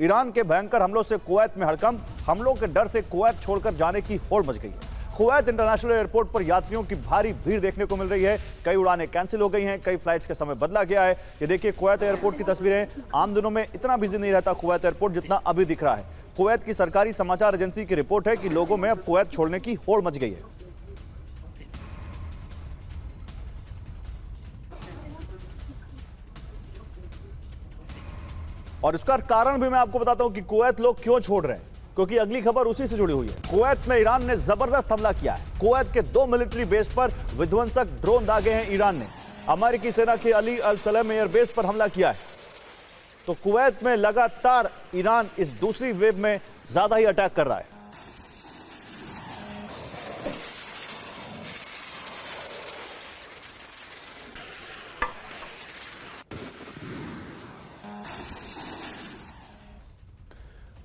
Iran के भयंकर हमलों से कुवैत में हड़कंप, हमलों के डर से कुवैत छोड़कर जाने की होड़ मच गई है। कुवैत इंटरनेशनल एयरपोर्ट पर यात्रियों की भारी भीड़ देखने को मिल रही है। कई उड़ानें कैंसिल हो गई हैं, कई फ्लाइट्स का समय बदला गया है। ये देखिए कुवैत एयरपोर्ट की तस्वीरें। आम दिनों में इतना बिजी नहीं रहता कुवैत एयरपोर्ट जितना अभी दिख रहा है। कुवैत की सरकारी समाचार एजेंसी की रिपोर्ट है कि लोगों में अब कुवैत छोड़ने की होड़ मच गई है। और इसका कारण भी मैं आपको बताता हूं कि कुवैत लोग क्यों छोड़ रहे हैं, क्योंकि अगली खबर उसी से जुड़ी हुई है। कुवैत में ईरान ने जबरदस्त हमला किया है। कुवैत के 2 मिलिट्री बेस पर विध्वंसक ड्रोन दागे हैं ईरान ने। अमेरिकी सेना के अली अल सलेम एयरबेस पर हमला किया है। तो कुवैत में लगातार ईरान इस दूसरी वेव में ज्यादा ही अटैक कर रहा है।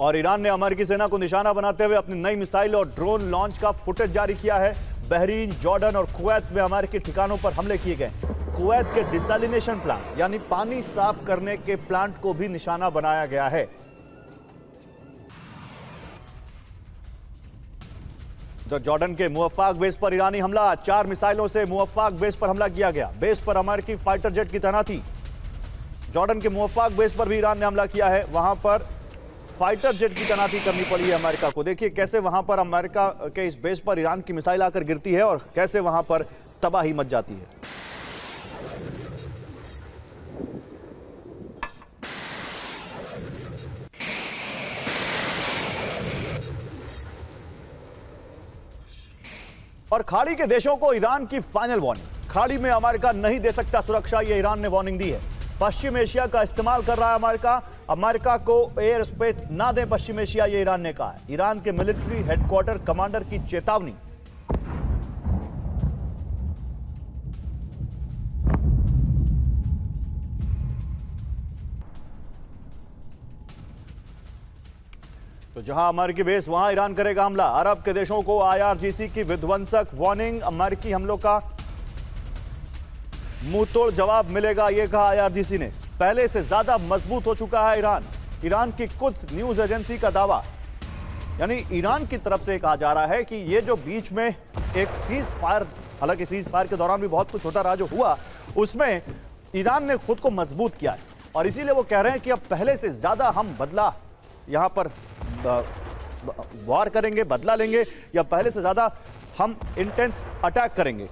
और ईरान ने अमेरिकी सेना को निशाना बनाते हुए अपनी नई मिसाइल और ड्रोन लॉन्च का फुटेज जारी किया है। बहरीन, जॉर्डन और कुवैत में अमेरिकी ठिकानों पर हमले किए गए। कुवैत के डिसैलिनेशन प्लांट यानी पानी साफ करने के प्लांट को भी निशाना बनाया गया है। तो जॉर्डन के मुअफ्फाक बेस पर ईरानी हमला, 4 मिसाइलों से मुअफ्फाक बेस पर हमला किया गया। बेस पर अमेरिकी फाइटर जेट की तैनाती। जॉर्डन के मुअफ्फाक बेस पर भी ईरान ने हमला किया है। वहां पर फाइटर जेट की तैनाती करनी पड़ी है अमेरिका को। देखिए कैसे वहां पर अमेरिका के इस बेस पर ईरान की मिसाइल आकर गिरती है और कैसे वहां पर तबाही मच जाती है। और खाड़ी के देशों को ईरान की फाइनल वार्निंग। खाड़ी में अमेरिका नहीं दे सकता सुरक्षा, ये ईरान ने वार्निंग दी है। पश्चिम एशिया का इस्तेमाल कर रहा है अमेरिका। अमेरिका को एयर स्पेस ना दें पश्चिम एशिया, ये ईरान ने कहा है। ईरान के मिलिट्री हेडक्वार्टर कमांडर की चेतावनी। तो जहां अमेरिकी बेस वहां ईरान करेगा हमला। अरब के देशों को IRGC की विध्वंसक वार्निंग। अमेरिकी हमलों का मुंह तोड़ जवाब मिलेगा, यह कहा IRGC ने। पहले से ज्यादा मजबूत हो चुका है ईरान। ईरान की कुछ न्यूज एजेंसी का दावा, यानी ईरान की तरफ से कहा जा रहा है कि ये जो बीच में एक सीज फायर, हालांकि सीज फायर के दौरान भी बहुत कुछ होता रहा, जो हुआ उसमें ईरान ने खुद को मजबूत किया है। और इसीलिए वो कह रहे हैं कि अब पहले से ज्यादा हम बदला यहां पर वार करेंगे, बदला लेंगे, या पहले से ज्यादा हम इंटेंस अटैक करेंगे।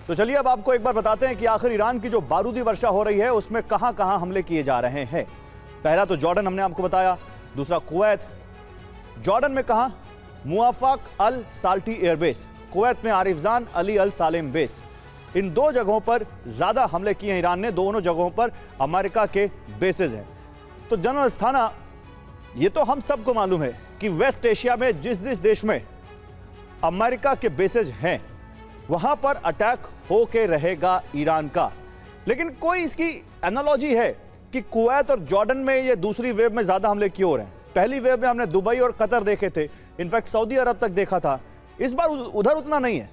तो चलिए अब आपको एक बार बताते हैं कि आखिर ईरान की जो बारूदी वर्षा हो रही है उसमें कहां कहां हमले किए जा रहे हैं। पहला तो जॉर्डन हमने आपको बताया, दूसरा कुवैत। जॉर्डन में कहां? मुअफ्फाक अल साल्टी एयरबेस, कुवैत में आरिफजान अली अल सालेम बेस। इन 2 जगहों पर ज्यादा हमले किए हैं ईरान ने। दोनों जगहों पर अमेरिका के बेसेस हैं। तो जनरल अस्थाना, ये तो हम सबको मालूम है कि वेस्ट एशिया में जिस देश में अमेरिका के बेसेस हैं वहां पर अटैक होके रहेगा ईरान का। लेकिन कोई इसकी एनालॉजी है कि कुवैत और जॉर्डन में ये दूसरी वेव में ज्यादा हमले क्यों हो रहे हैं? पहली वेव में हमने दुबई और कतर देखे थे, इनफैक्ट सऊदी अरब तक देखा था। इस बार उधर उतना नहीं है।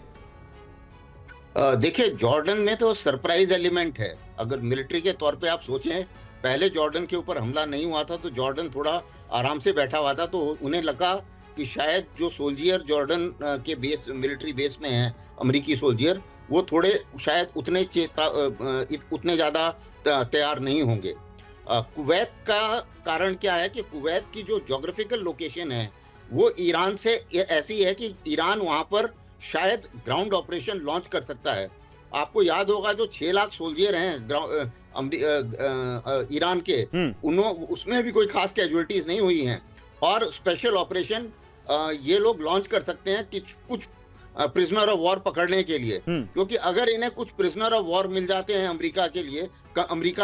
देखिए, जॉर्डन में तो सरप्राइज एलिमेंट है। अगर मिलिट्री के तौर पे आप सोचें, पहले जॉर्डन के ऊपर हमला नहीं हुआ था तो जॉर्डन थोड़ा आराम से बैठा हुआ था। तो उन्हें लगा कि शायद जो सोल्जियर जॉर्डन के बेस, मिलिट्री बेस में हैं, अमेरिकी सोल्जियर, वो थोड़े शायद उतने ज़्यादा तैयार नहीं होंगे। कुवैत का कारण क्या है कि कुवैत की जो ज्योग्राफिकल लोकेशन है वो ईरान से ऐसी है कि ईरान वहाँ पर शायद ग्राउंड ऑपरेशन लॉन्च कर सकता है। आपको याद होगा जो 6 लाख सोल्जियर हैं ईरान के, उसमें भी कोई खास कैजुअलिटीज नहीं हुई हैं। और स्पेशल ऑपरेशन ये लोग लॉन्च कर सकते हैं कि कुछ प्रिजनर ऑफ वॉर पकड़ने के लिए, क्योंकि अगर इन्हें कुछ प्रिजनर ऑफ वॉर मिल जाते हैं अमेरिका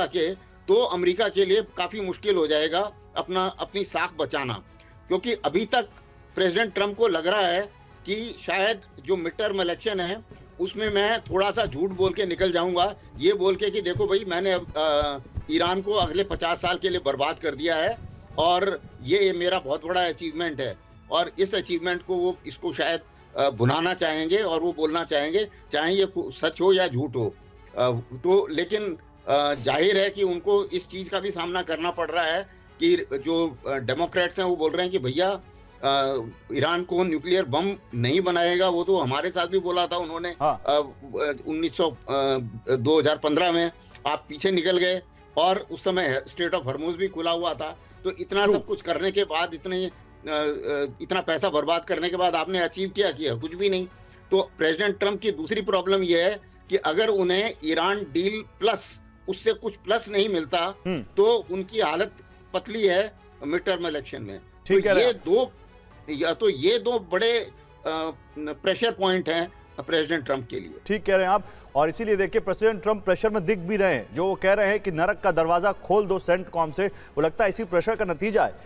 के, तो अमेरिका के लिए काफी मुश्किल हो जाएगा अपनी साख बचाना। क्योंकि अभी तक प्रेसिडेंट ट्रंप को लग रहा है कि शायद जो मिड टर्म इलेक्शन है उसमें मैं थोड़ा सा झूठ बोल के निकल जाऊंगा, ये बोल के कि देखो भाई, मैंने ईरान को अगले 50 साल के लिए बर्बाद कर दिया है और ये मेरा बहुत बड़ा अचीवमेंट है। और इस अचीवमेंट को वो इसको शायद भुनाना चाहेंगे और वो बोलना चाहेंगे, चाहे ये सच हो या झूठ हो। तो लेकिन जाहिर है कि उनको इस चीज का भी सामना करना पड़ रहा है कि जो डेमोक्रेट्स हैं वो बोल रहे हैं कि भैया ईरान को न्यूक्लियर बम नहीं बनाएगा। वो तो हमारे साथ भी बोला था उन्होंने। हाँ। 2015 में आप पीछे निकल गए और उस समय स्ट्रेट ऑफ हॉर्मुज भी खुला हुआ था। तो इतना सब कुछ करने के बाद, इतना पैसा बर्बाद करने के बाद आपने अचीव किया कुछ भी नहीं। तो प्रेसिडेंट ट्रंप की दूसरी प्रॉब्लम यह है कि अगर उन्हें ईरान डील प्लस उससे कुछ प्लस नहीं मिलता तो उनकी हालत पतली है मिड टर्म इलेक्शन में। तो ये दो बड़े प्रेशर पॉइंट हैं प्रेसिडेंट ट्रंप के लिए। ठीक कह रहे हैं आप, और इसीलिए देखिए प्रेसिडेंट ट्रंप प्रेशर में दिख भी रहे हैं। जो वो कह रहे हैं कि नरक का दरवाजा खोल दो सेंटकॉम से, वो लगता है इसी प्रेशर का नतीजा है।